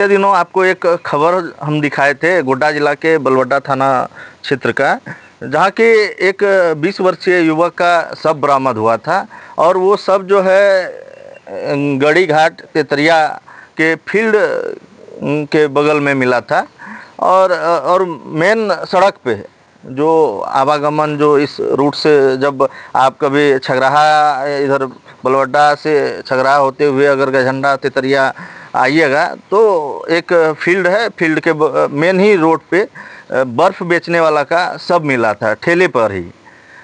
दिनों आपको एक खबर हम दिखाए थे गोड्डा जिला के बलवड्डा थाना क्षेत्र का, जहाँ के एक 20 वर्षीय युवक का शव बरामद हुआ था। और वो शव जो है गड़ी घाट तेतरिया के फील्ड के बगल में मिला था। और मेन सड़क पे जो आवागमन जो इस रूट से जब आप कभी छगराहा इधर बलवड्डा से छगराहा होते हुए अगर गझंडा तेतरिया आइएगा तो एक फील्ड है, फील्ड के मेन ही रोड पे बर्फ़ बेचने वाला का शव मिला था ठेले पर ही।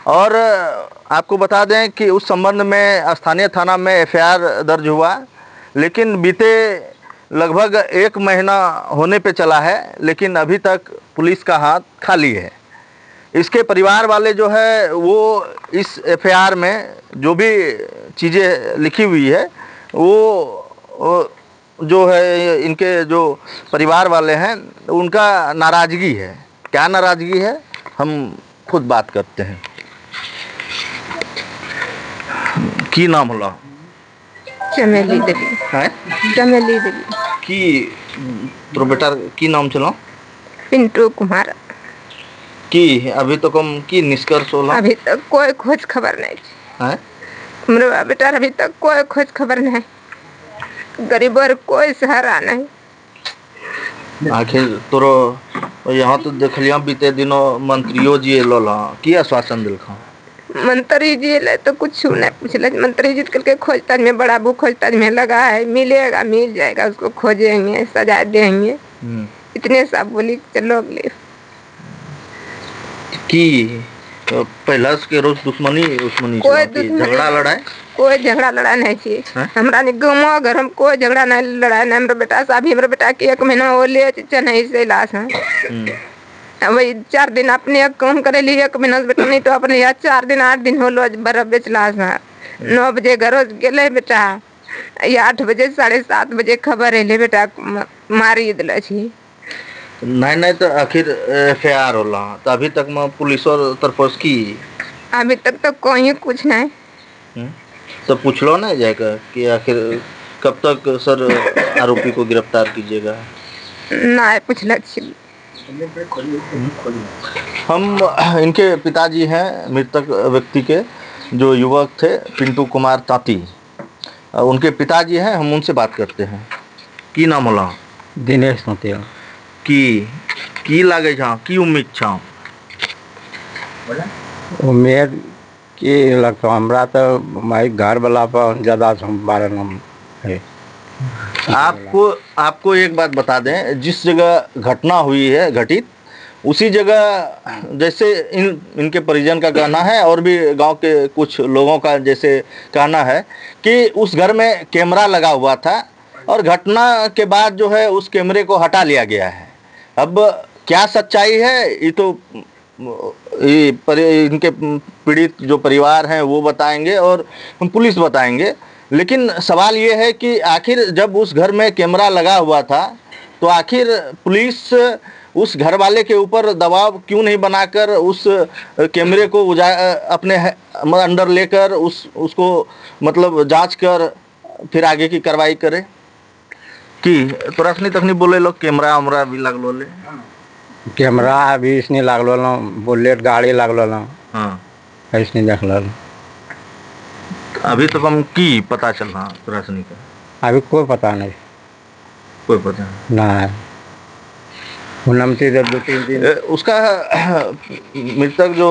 और आपको बता दें कि उस संबंध में स्थानीय थाना में एफआईआर दर्ज हुआ, लेकिन बीते लगभग 1 महीना होने पे चला है, लेकिन अभी तक पुलिस का हाथ खाली है। इसके परिवार वाले जो है वो इस एफआईआर में जो भी चीज़ें लिखी हुई है वो जो है इनके जो परिवार वाले हैं उनका नाराज़गी है। क्या नाराज़गी है हम खुद बात करते हैं। की नाम होला? चमेली देवी है चमेली देवी की तो बेटा की नाम चलो? पिंटू कुमार। की अभी तो कम की निष्कर्ष होला? अभी तक कोई खोज खबर नहीं है मेरे बेटा, अभी तक कोई खोज खबर नहीं, गरीबर कोई सहारा नहीं। आखिर तोरो यहाँ तो देखलिया बीते दिनों मंत्रियों जी एलो की आश्वासन दिलखा? मंत्री जी ले तो कुछ नहीं पूछले। मंत्री जी कल के खोजताज में बड़ा बू खोजताज में लगा है, मिलेगा मिल जाएगा, उसको खोजेंगे सजा देंगे, इतने सब बोली चलो अगले की तो पहला के रोज दुश्मनी झगड़ा लड़ाई कोई झगड़ा लड़ाई नहीं चाहिए हमरा ने गाँव घर में कोई झगड़ा नहीं लड़ाई नहीं। मेरा बेटा साहब मेरा बेटा के 1 महीना हो ले चेन्नई से लाश है। वही 4 दिन अपने काम करे लिए 1 महीना से बेटा, नहीं तो अपने यहाँ 4 दिन 8 दिन हो लो बर्फ बेच लाश है। 9 बजे घर गेले बेटा, 8 बजे 7:30 बजे खबर है बेटा मारी दिल छी। नहीं तो आखिर एफआईआर होला तो अभी तक में पुलिस और तरफ की अभी तक तो कोई कुछ नहीं। तो पूछलो नहीं जाएगा कि आखिर कब तक सर आरोपी को गिरफ्तार कीजिएगा? नहीं पूछल। हम इनके पिताजी हैं मृतक व्यक्ति के, जो युवक थे पिंटू कुमार तांती, उनके पिताजी हैं, हम उनसे बात करते हैं। की नाम होला? दिनेश तांती। की लागे छा, की उम्मीद छा? उम्मीद की लगता हमरा तो हमारे घर वाला पर ज़्यादा संभाल है। आपको एक बात बता दें, जिस जगह घटना हुई है घटित उसी जगह जैसे इनके परिजन का कहना है और भी गांव के कुछ लोगों का जैसे कहना है कि उस घर में कैमरा लगा हुआ था और घटना के बाद जो है उस कैमरे को हटा लिया गया है। अब क्या सच्चाई है ये तो इनके पीड़ित जो परिवार हैं वो बताएंगे और पुलिस बताएंगे, लेकिन सवाल ये है कि आखिर जब उस घर में कैमरा लगा हुआ था तो आखिर पुलिस उस घर वाले के ऊपर दबाव क्यों नहीं बनाकर उस कैमरे को अपने अंडर लेकर उसको मतलब जांच कर फिर आगे की कार्रवाई करे? कि तोरा तखनी बोले लोग कैमरा उमरा भी लगलो ले? कैमरा अभी इसने लागलो ना, बुलेट गाड़ी लागलो ना। हाँ इसने देख लो। अभी तो हम की पता चल रहा तोरा का? अभी कोई पता नहीं। कोई पता नहीं। 2-3 दिन उसका मृतक जो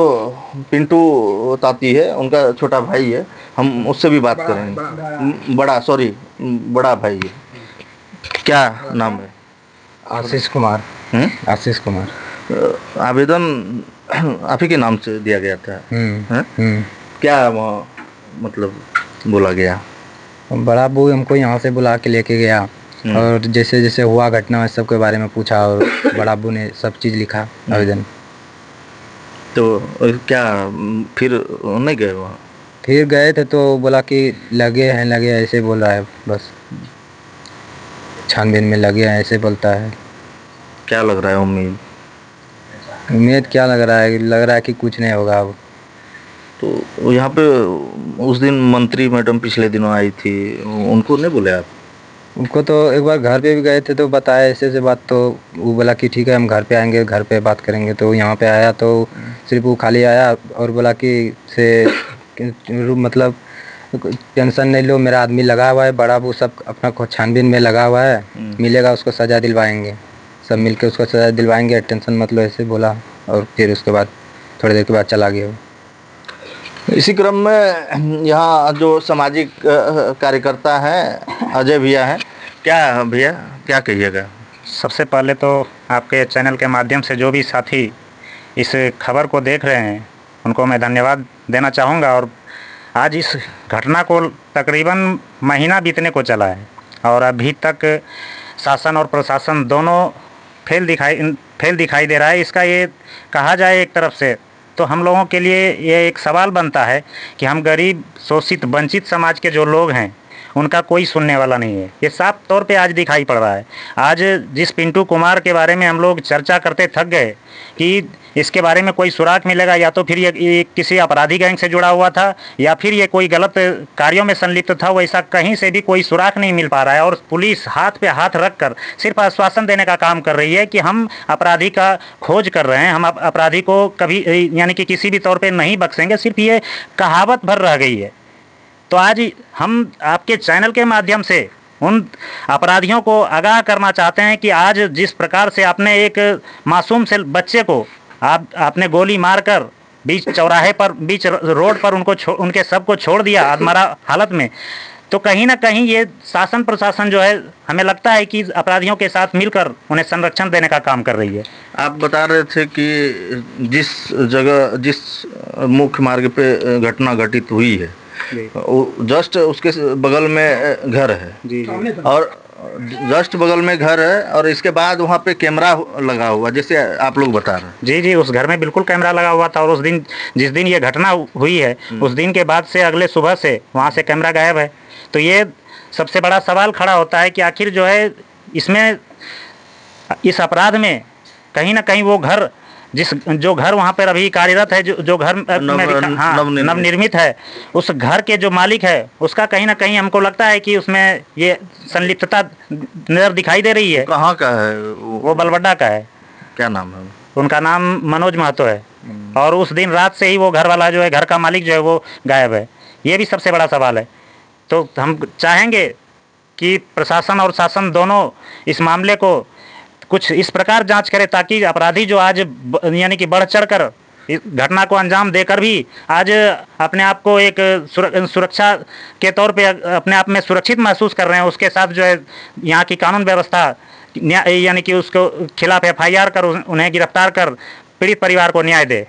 पिंटू ताती है उनका छोटा भाई है, हम उससे भी बात करेंगे। बड़ा भाई है। क्या नाम है? आशीष कुमार। आशीष कुमार। आवेदन आप ही के नाम से दिया गया था? क्या मतलब बोला गया? बड़ा बू हमको यहाँ से बुला के लेके गया और जैसे जैसे हुआ घटना सब के बारे में पूछा और बड़ा बू ने सब चीज़ लिखा आवेदन। तो क्या फिर नहीं गए वहाँ? फिर गए थे तो बोला कि लगे हैं ऐसे बोल रहा है, बस छानबीन में लगे हैं ऐसे बोलता है। क्या लग रहा है? उम्मीद क्या लग रहा है कि कुछ नहीं होगा अब। तो यहाँ पे उस दिन मंत्री मैडम पिछले दिनों आई थी, उनको नहीं बोले आप? उनको तो एक बार घर पे भी गए थे तो बताया ऐसे ऐसे बात, तो वो बोला कि ठीक है हम घर पे आएंगे, घर पे बात करेंगे। तो यहाँ पे आया तो सिर्फ वो खाली आया और बोला कि मतलब टेंशन नहीं लो, मेरा आदमी लगा हुआ है, बड़ा वो सब अपना छानबीन में लगा हुआ है, मिलेगा उसको सज़ा दिलवाएंगे, सब मिलके उसको सज़ा दिलवाएंगे, टेंशन मत लो, ऐसे बोला। और फिर उसके बाद थोड़ी देर के बाद चला गया वो। इसी क्रम में यहाँ जो सामाजिक कार्यकर्ता हैं अजय भैया हैं, क्या भैया क्या कहिएगा? सबसे पहले तो आपके चैनल के माध्यम से जो भी साथी इस खबर को देख रहे हैं उनको मैं धन्यवाद देना चाहूँगा। और आज इस घटना को तकरीबन महीना बीतने को चला है और अभी तक शासन और प्रशासन दोनों फेल दिखाई दे रहा है। इसका ये कहा जाए एक तरफ से तो हम लोगों के लिए ये एक सवाल बनता है कि हम गरीब, शोषित, वंचित समाज के जो लोग हैं उनका कोई सुनने वाला नहीं है। ये साफ तौर पे आज दिखाई पड़ रहा है। आज जिस पिंटू कुमार के बारे में हम लोग चर्चा करते थक गए कि इसके बारे में कोई सुराग मिलेगा, या तो फिर ये किसी अपराधी गैंग से जुड़ा हुआ था या फिर ये कोई गलत कार्यों में संलिप्त था, वैसा कहीं से भी कोई सुराग नहीं मिल पा रहा है। और पुलिस हाथ पे हाथ रख कर सिर्फ आश्वासन देने का काम कर रही है कि हम अपराधी का खोज कर रहे हैं, हम अपराधी को कभी यानी कि किसी भी तौर पर नहीं बख्शेंगे, सिर्फ ये कहावत भर रह गई है। तो आज हम आपके चैनल के माध्यम से उन अपराधियों को आगाह करना चाहते हैं कि आज जिस प्रकार से आपने एक मासूम से बच्चे को आपने गोली मारकर बीच चौराहे पर, बीच रोड पर उनके सबको छोड़ दिया आधमरा हालत में, तो कहीं ना कहीं ये शासन प्रशासन जो है हमें लगता है कि अपराधियों के साथ मिलकर उन्हें संरक्षण देने का काम कर रही है। आप बता रहे थे कि जिस जगह, जिस मुख्य मार्ग पे घटना घटित हुई है जस्ट उसके बगल में घर है जी। और जस्ट बगल में घर है और इसके बाद वहाँ पे कैमरा लगा हुआ, जैसे आप लोग बता रहे हैं। जी जी, उस घर में बिल्कुल कैमरा लगा हुआ था और उस दिन, जिस दिन ये घटना हुई है उस दिन के बाद से अगले सुबह से वहाँ से कैमरा गायब है। तो ये सबसे बड़ा सवाल खड़ा होता है कि आखिर जो है इसमें, इस अपराध में कहीं ना कहीं वो घर, जो घर वहाँ पर अभी कार्यरत है, जो घर नवनिर्मित है, उस घर के जो मालिक है उसका कहीं ना कहीं हमको लगता है कि उसमें ये संलिप्तता नजर दिखाई दे रही है। कहाँ का है वो बलवड्डा का है। क्या नाम है उनका? नाम मनोज महतो है। और उस दिन रात से ही वो घर वाला जो है, घर का मालिक जो है वो गायब है। ये भी सबसे बड़ा सवाल है। तो हम चाहेंगे कि प्रशासन और शासन दोनों इस मामले को कुछ इस प्रकार जांच करे ताकि अपराधी जो आज यानी कि बढ़ चढ़ कर इस घटना को अंजाम देकर भी आज अपने आप को एक सुरक्षा के तौर पे अपने आप में सुरक्षित महसूस कर रहे हैं, उसके साथ जो है यहाँ की कानून व्यवस्था यानी कि उसको खिलाफ FIR कर उन्हें गिरफ्तार कर पीड़ित परिवार को न्याय दे।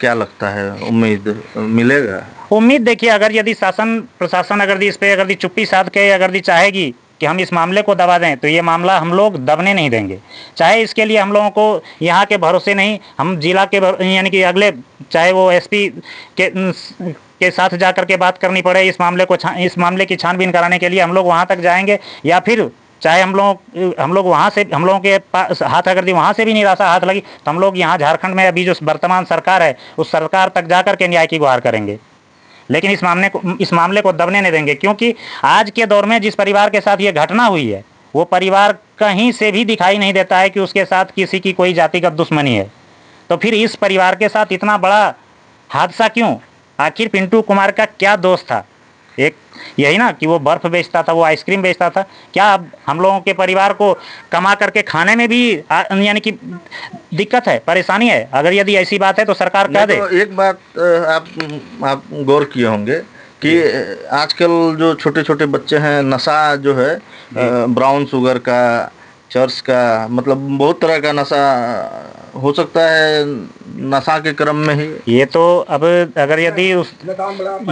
क्या लगता है, उम्मीद मिलेगा? उम्मीद देखिए, अगर यदि शासन प्रशासन अगर इस पे अगर चुप्पी साध के अगर चाहेगी कि हम इस मामले को दबा दें तो ये मामला हम लोग दबने नहीं देंगे। चाहे इसके लिए हम लोगों को यहाँ के भरोसे नहीं, हम जिला के यानी कि अगले, चाहे वो SP के साथ जाकर के बात करनी पड़े, इस मामले की छानबीन कराने के लिए हम लोग वहाँ तक जाएंगे, या फिर चाहे हम लोग वहाँ से, हम लोगों के पास हाथ अगर वहाँ से भी निराशा हाथ लगी तो हम लोग यहाँ झारखंड में अभी जो वर्तमान सरकार है उस सरकार तक जाकर के न्याय की गुहार करेंगे। लेकिन इस मामले को दबने नहीं देंगे, क्योंकि आज के दौर में जिस परिवार के साथ ये घटना हुई है वो परिवार कहीं से भी दिखाई नहीं देता है कि उसके साथ किसी की कोई जातिगत दुश्मनी है। तो फिर इस परिवार के साथ इतना बड़ा हादसा क्यों? आखिर पिंटू कुमार का क्या दोष था? एक यही ना कि वो बर्फ़ बेचता था, वो आइसक्रीम बेचता था। क्या अब हम लोगों के परिवार को कमा करके खाने में भी यानी कि दिक्कत है, परेशानी है? अगर यदि ऐसी बात है तो सरकार कह दे। तो एक बात आप गौर किए होंगे कि आजकल जो छोटे छोटे बच्चे हैं, नशा जो है ब्राउन शुगर का, चर्च का, मतलब बहुत तरह का नशा हो सकता है नशा के क्रम में ही। ये तो अब अगर यदि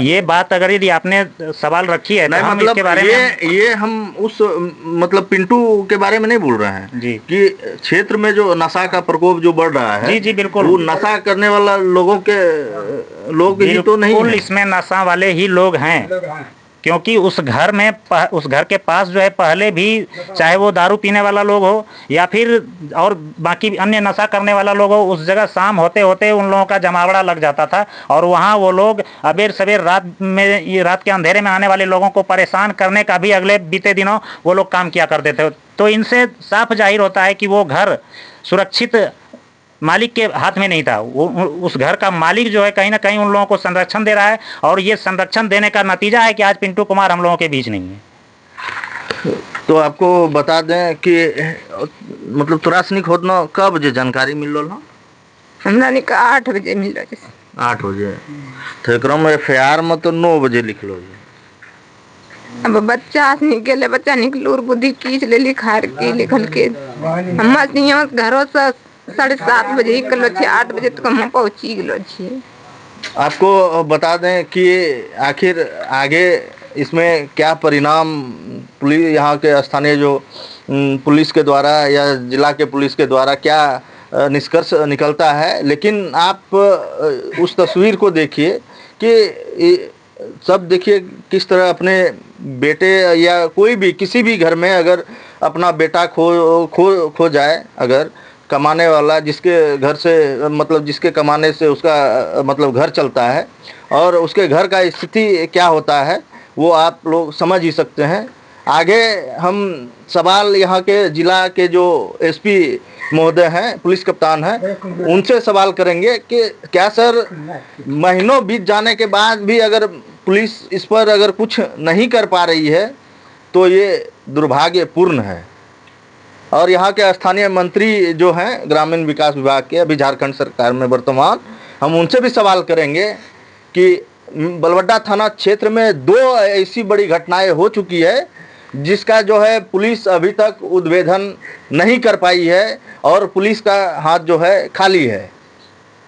ये बात अगर यदि आपने सवाल रखी है नहीं, तो हम मतलब इसके बारे में ये हम उस मतलब पिंटू के बारे में नहीं बोल रहे हैं जी, कि क्षेत्र में जो नशा का प्रकोप जो बढ़ रहा है, जी जी बिल्कुल, वो नशा करने वाला लोग ही तो नहीं है। इसमें नशा वाले ही लोग हैं। क्योंकि उस घर के पास जो है पहले भी, चाहे वो दारू पीने वाला लोग हो या फिर और बाकी अन्य नशा करने वाला लोग हो, उस जगह शाम होते होते उन लोगों का जमावड़ा लग जाता था और वहाँ वो लोग अबेर सवेर रात के अंधेरे में आने वाले लोगों को परेशान करने का भी अगले बीते दिनों वो लोग काम किया करते थे। तो इनसे साफ जाहिर होता है कि वो घर सुरक्षित मालिक के हाथ में नहीं था। वो उस घर का मालिक जो है कहीं ना कहीं उन लोगों को संरक्षण दे रहा है और ये संरक्षण देने का नतीजा है कि आज पिंटू कुमार हम लोगों के बीच नहीं है। तो आपको बता दें कि मतलब तुरासनिक होतना कब बजे जानकारी मिल रहा? हमरा निक 8 बजे मिल रहा है। 8 बजे तो एकरा में एफआईआर में तो 9 बजे लिखलो है। अब बच्चा निकले, बच्चा निकलूर बुद्धि कीच ले लिखार के लिखल के हम घरों से 7:30 बजे निकलो छे, 8 बजे तक हम पहुंची गलो छे। आपको बता दें कि आखिर आगे इसमें क्या परिणाम पुलिस, यहाँ के स्थानीय जो पुलिस के द्वारा या जिला के पुलिस के द्वारा क्या निष्कर्ष निकलता है। लेकिन आप उस तस्वीर को देखिए कि सब देखिए किस तरह अपने बेटे या कोई भी किसी भी घर में अगर अपना बेटा खो जाए, अगर कमाने वाला जिसके घर से मतलब जिसके कमाने से उसका मतलब घर चलता है और उसके घर का स्थिति क्या होता है वो आप लोग समझ ही सकते हैं। आगे हम सवाल यहाँ के जिला के जो एसपी महोदय हैं, पुलिस कप्तान हैं, उनसे सवाल करेंगे कि क्या सर महीनों बीत जाने के बाद भी अगर पुलिस इस पर अगर कुछ नहीं कर पा रही है तो ये दुर्भाग्यपूर्ण है। और यहाँ के स्थानीय मंत्री जो हैं ग्रामीण विकास विभाग के, अभी झारखंड सरकार में वर्तमान, हम उनसे भी सवाल करेंगे कि बलवड्डा थाना क्षेत्र में 2 ऐसी बड़ी घटनाएं हो चुकी है जिसका जो है पुलिस अभी तक उद्भेदन नहीं कर पाई है और पुलिस का हाथ जो है खाली है।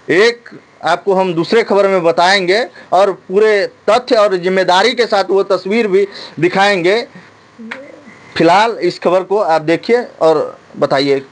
एक आपको हम दूसरे खबर में बताएंगे और पूरे तथ्य और जिम्मेदारी के साथ वो तस्वीर भी दिखाएंगे। फिलहाल इस खबर को आप देखिए और बताइए।